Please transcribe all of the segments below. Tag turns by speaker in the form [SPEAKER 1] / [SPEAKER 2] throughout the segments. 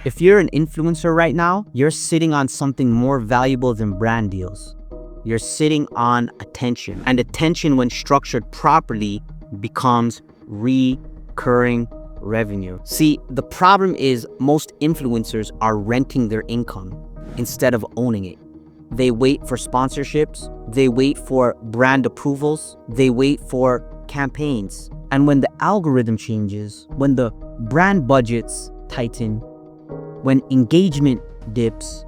[SPEAKER 1] If you're an influencer right now, you're sitting on something more valuable than brand deals. You're sitting on attention. And attention, when structured properly, becomes recurring revenue. See, the problem is most influencers are renting their income instead of owning it. They wait for sponsorships, they wait for brand approvals, they wait for campaigns. And when the algorithm changes, when the brand budgets tighten, when engagement dips,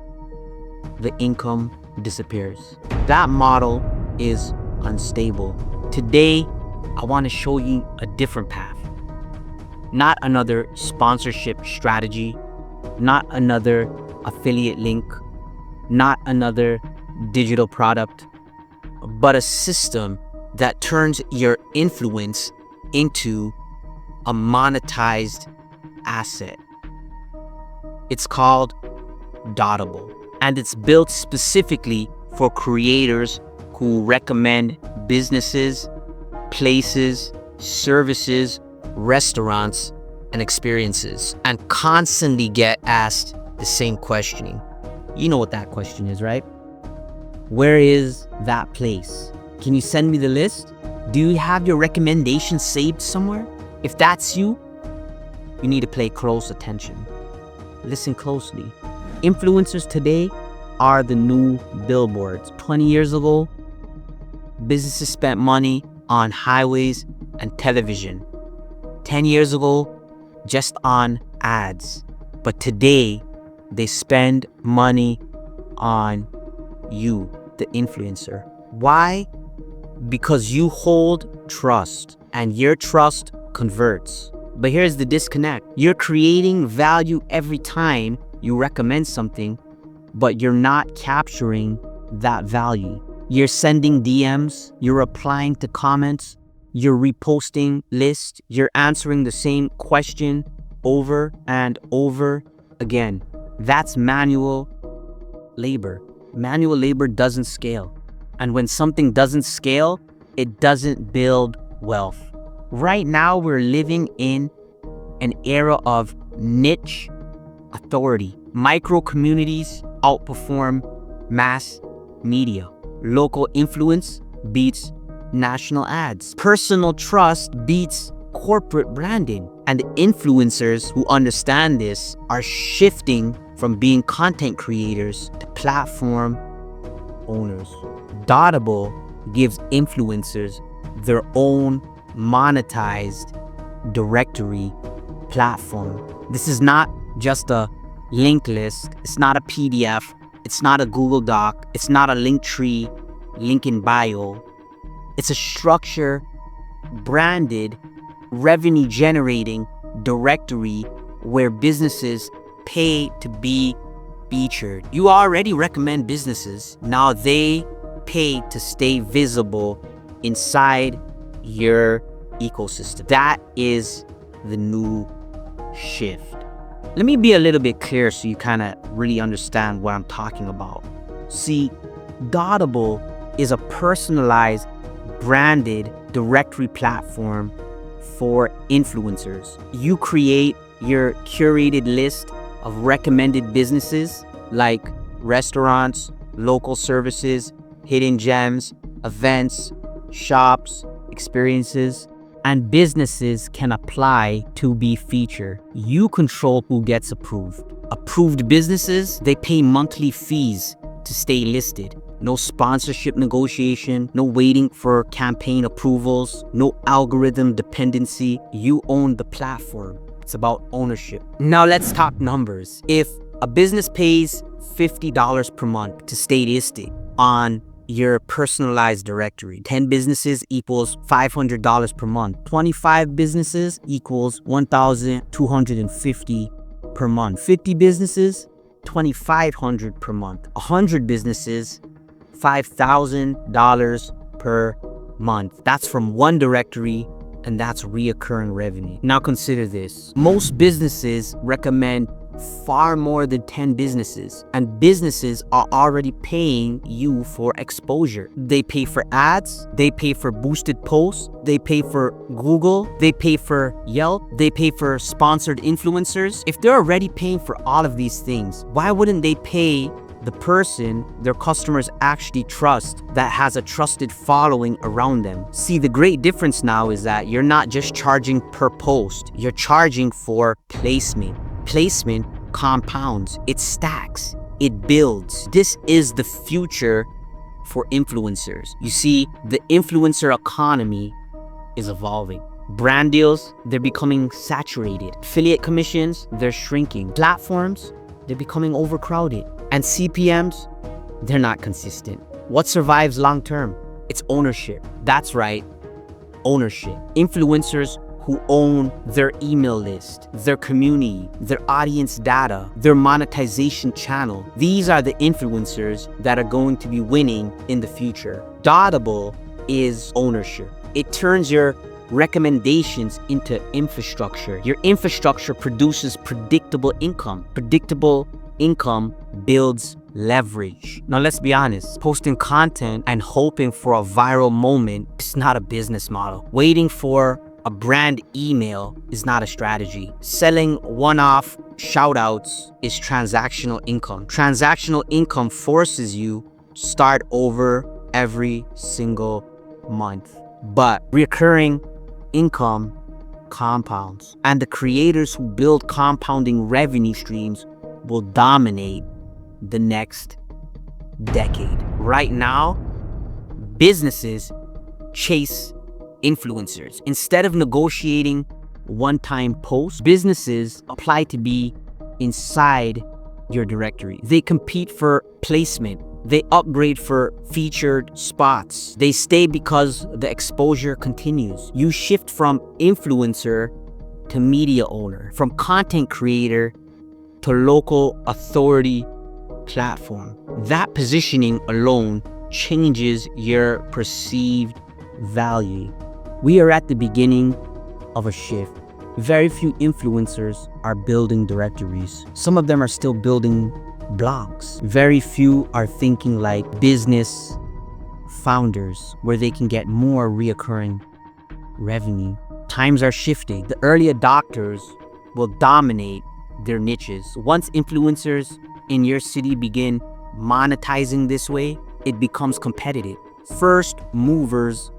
[SPEAKER 1] the income disappears. That model is unstable. Today, I want to show you a different path. Not another sponsorship strategy, not another affiliate link, not another digital product, but a system that turns your influence into a monetized asset. It's called Dottable, and it's built specifically for creators who recommend businesses, places, services, restaurants, and experiences, and constantly get asked the same questioning. You know what that question is, right? Where is that place? Can you send me the list? Do you have your recommendations saved somewhere? If that's you, you need to pay close attention. Listen closely. Influencers today are the new billboards. 20 years ago, businesses spent money on highways and television. 10 years ago, just on ads. But today, they spend money on you, the influencer. Why? Because you hold trust, and your trust converts. But here's the disconnect. You're creating value every time you recommend something, but you're not capturing that value. You're sending DMs, you're replying to comments, you're reposting lists, you're answering the same question over and over again. That's manual labor. Manual labor doesn't scale. And when something doesn't scale, it doesn't build wealth. Right now, we're living in an era of niche authority. Micro communities outperform mass media. Local influence beats national ads. Personal trust beats corporate branding. And the influencers who understand this are shifting from being content creators to platform owners. Dottable gives influencers their own monetized directory platform. This is not just a link list. It's not a PDF. It's not a Google Doc. It's not a link tree, link in bio. It's a structure, branded, revenue generating directory where businesses pay to be featured. You already recommend businesses. Now they pay to stay visible inside your ecosystem. That is the new shift. Let me be a little bit clear so you kind of really understand what I'm talking about. See, Dottable is a personalized, branded directory platform for influencers. You create your curated list of recommended businesses like restaurants, local services, hidden gems, events, shops, experiences, and businesses can apply to be featured. You control who gets approved. Approved businesses, they pay monthly fees to stay listed. No sponsorship negotiation, no waiting for campaign approvals, no algorithm dependency. You own the platform. It's about ownership. Now let's talk numbers. If a business pays $50 per month to stay listed on your personalized directory, 10 businesses equals $500 per month. 25 businesses equals $1,250 per month. 50 businesses, $2,500 per month. 100 businesses, $5,000 per month. That's from one directory, and that's reoccurring revenue. Now consider this. Most businesses recommend far more than 10 businesses. And businesses are already paying you for exposure. They pay for ads, they pay for boosted posts, they pay for Google, they pay for Yelp, they pay for sponsored influencers. If they're already paying for all of these things, why wouldn't they pay the person their customers actually trust, that has a trusted following around them? See, the great difference now is that you're not just charging per post, you're charging for placement. Placement compounds, it stacks, it builds. This is the future for influencers. You see, the influencer economy is evolving. Brand deals, they're becoming saturated. Affiliate commissions, they're shrinking. Platforms, they're becoming overcrowded. And CPMs, they're not consistent. What survives long term? It's ownership. That's right, ownership. Influencers who own their email list, their community, their audience data, their monetization channel. These are the influencers that are going to be winning in the future. Dottable is ownership. It turns your recommendations into infrastructure. Your infrastructure produces predictable income. Predictable income builds leverage. Now let's be honest, posting content and hoping for a viral moment is not a business model. Waiting for a brand email is not a strategy. Selling one-off shout-outs is transactional income. Transactional income forces you to start over every single month. But recurring income compounds. And the creators who build compounding revenue streams will dominate the next decade. Right now, businesses chase influencers. Instead of negotiating one-time posts, businesses apply to be inside your directory. They compete for placement. They upgrade for featured spots. They stay because the exposure continues. You shift from influencer to media owner, from content creator to local authority platform. That positioning alone changes your perceived value. We are at the beginning of a shift. Very few influencers are building directories. Some of them are still building blogs. Very few are thinking like business founders, where they can get more reoccurring revenue. Times are shifting. The early adopters will dominate their niches. Once influencers in your city begin monetizing this way, it becomes competitive. First movers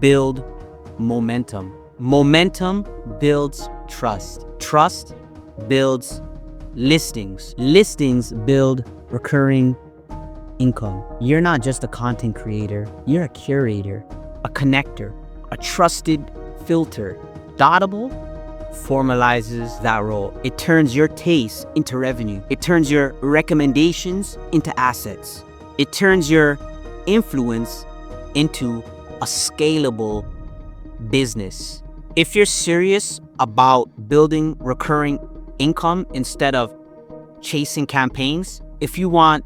[SPEAKER 1] build momentum. Momentum builds trust. Trust builds listings. Listings build recurring income. You're not just a content creator, you're a curator, a connector, a trusted filter. Dottable formalizes that role. It turns your taste into revenue. It turns your recommendations into assets. It turns your influence into a scalable business. If you're serious about building recurring income instead of chasing campaigns, if you want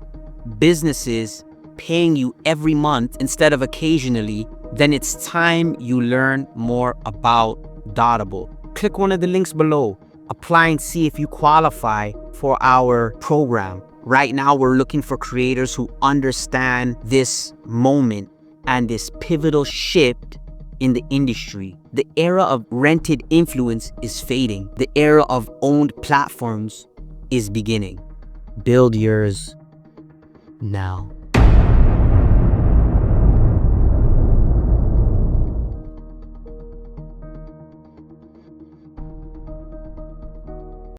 [SPEAKER 1] businesses paying you every month instead of occasionally, then it's time you learn more about Dottable. Click one of the links below. Apply and see if you qualify for our program. Right now, we're looking for creators who understand this moment and this pivotal shift in the industry. The era of rented influence is fading. The era of owned platforms is beginning. Build yours now.